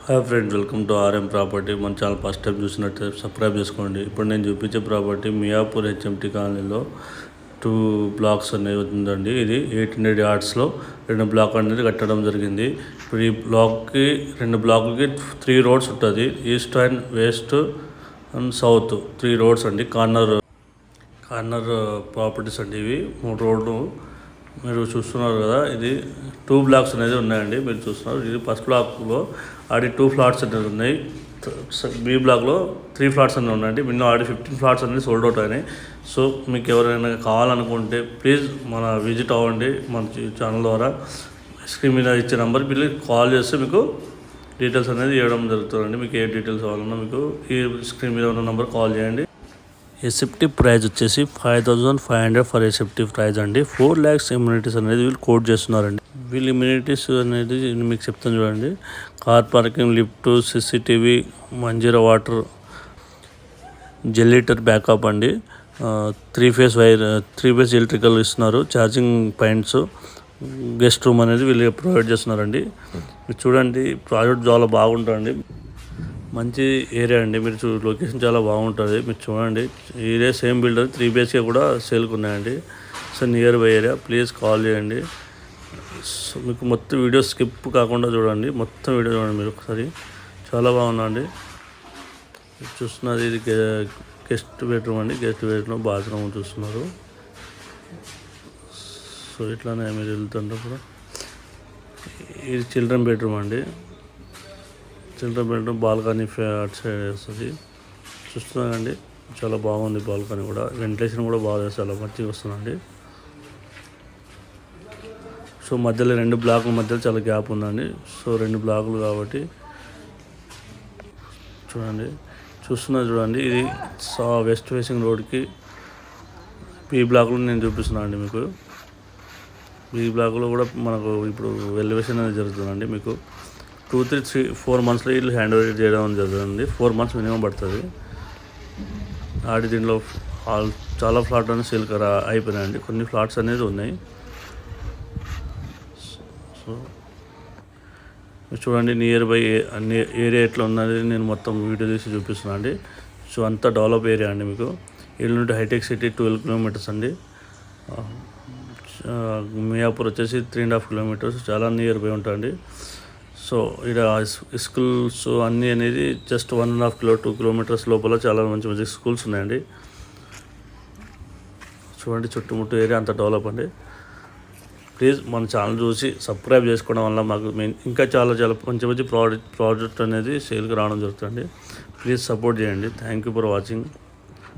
Hi friends, welcome to RM property. మన channel first time చూసినట్టు subscribe చేసుకోండి. ఇప్పుడు నేను చూపించే ప్రాపర్టీ మియాపూర్ హెచ్ఎంటీ కాలనీలో 2 బ్లాక్స్ అనేది ఉందండి. ఇది 800 yardsలో 2 బ్లాక్ అనేది కట్టడం జరిగింది. ఇప్పుడు ఈ బ్లాక్కి 2 బ్లాక్లకి 3 రోడ్స్ ఉంటుంది. East and west and south 3 roads అండి. కార్నర్ ప్రాపర్టీస్ అండి. ఇవి 3 రోడ్లు మీరు చూస్తున్నారు కదా. ఇది 2 బ్లాక్స్ అనేది ఉన్నాయండి. మీరు చూస్తున్నారు, ఇది ఫస్ట్ బ్లాక్లో ఆడి 2 ఫ్లాట్స్ అనేది ఉన్నాయి. బి బ్లాక్లో 3 ఫ్లాట్స్ అనేవి ఉన్నాయండి. మినిమం ఆడి 15 ఫ్లాట్స్ అనేది సోల్డ్ అవుట్ అయినాయి. సో మీకు ఎవరైనా కావాలనుకుంటే ప్లీజ్ విజిట్ అవ్వండి మన ఛానల్ ద్వారా. స్క్రీన్ మీద ఇచ్చే నెంబర్ బిల్లు కాల్ చేస్తే మీకు డీటెయిల్స్ అనేది ఇవ్వడం జరుగుతుందండి. మీకు ఏ డీటెయిల్స్ కావాలన్నా మీకు ఈ స్క్రీన్ మీద ఉన్న నెంబర్ కాల్ చేయండి. ఎసెప్టివ్ ప్రైస్ వచ్చేసి 5500 ఫర్ ఎసెప్టివ్ ప్రైస్ అండి. 4 lakhs ఇమ్యూనిటీస్ అనేది వీళ్ళు కోట్ చేస్తున్నారండి. వీళ్ళు ఇమ్యూనిటీస్ అనేది మీకు చెప్తాను చూడండి. Car parking, lift, CCTV, Manjira water, generator backup అండి. 3 phase వైర్, 3 phase ఎలక్ట్రికల్ ఇస్తున్నారు. ఛార్జింగ్ పాయింట్స్, గెస్ట్ రూమ్ అనేది వీళ్ళు ప్రొవైడ్ చేస్తున్నారండి. మీరు చూడండి, ప్రాజెక్ట్ చాలా బాగుంటుందండి. మంచి ఏరియా అండి. మీరు లొకేషన్ చాలా బాగుంటుంది. మీరు చూడండి, ఏరియా సేమ్ బిల్డర్ 3 BHK కూడా సేల్కి ఉన్నాయండి. So near by area. Please call చేయండి. సో మీకు మొత్తం వీడియో స్కిప్ కాకుండా చూడండి. మొత్తం వీడియో చూడండి మీరు ఒకసారి. చాలా బాగుందండి. చూస్తున్నది ఇది గెస్ట్ బెడ్రూమ్ అండి. గెస్ట్ బెడ్రూమ్, బాత్రూమ్ చూస్తున్నారు. సో ఇట్లానే మీరు వెళ్తున్నప్పుడు ఇది చిల్డ్రన్ బెడ్రూమ్ అండి. చిల్డ్రన్ బెడ్రూమ్, బాల్కనీ అటు సైడ్ వస్తుంది. చూస్తున్నానండి, చాలా బాగుంది. బాల్కనీ కూడా, వెంటిలేషన్ కూడా బాగా చాలా మంచిగా వస్తుందండి. సో మధ్యలో 2 బ్లాకుల మధ్యలో చాలా గ్యాప్ ఉందండి. సో 2 బ్లాకులు కాబట్టి చూడండి. ఇది వెస్ట్ ఫేసింగ్ రోడ్కి బి బ్లాక్లో నేను చూపిస్తున్నాను అండి. మీకు బి బ్లాక్లో కూడా మనకు ఇప్పుడు ఎలివేషన్ అనేది జరుగుతుందండి. మీకు 2, 3, 4 monthsలో వీళ్ళు హ్యాండ్ ఓవర్ చేయడం జరుగుతుంది. 4 months మినిమం పడుతుంది. దీంట్లో చాలా ఫ్లాట్ అనేది సేల్ అయిపోయినాయండి. కొన్ని ఫ్లాట్స్ అనేది ఉన్నాయి. సో చూడండి, నియర్ బై అన్ని ఏరియా ఎట్లా ఉన్నది నేను మొత్తం వీడియో తీసి చూపిస్తున్నాను అండి. సో అంతా డెవలప్ ఏరియా అండి. మీకు ఇల్లు నుండి హైటెక్ సిటీ 12 kilometers అండి. మియాపూర్ వచ్చేసి 3.5 kilometers, చాలా నియర్ బై ఉంటుంది. సో ఇక్కడ స్కూల్స్ అన్నీ అనేది జస్ట్ 1.5 2 kilometers లోపల చాలా మంచి మంచి స్కూల్స్ ఉన్నాయండి. చూడండి, చుట్టుముట్టు ఏరియా అంత డెవలప్ అండి. ప్లీజ్ మన ఛానల్ చూసి సబ్స్క్రైబ్ చేసుకోవడం వల్ల మాకు ఇంకా చాలా మంచి మంచి ప్రాజెక్ట్ అనేది సేల్కి రావడం జరుగుతుంది. ప్లీజ్ సపోర్ట్ చేయండి. Thank you for watching.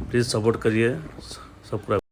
Please support కరియే, సబ్స్క్రైబ్.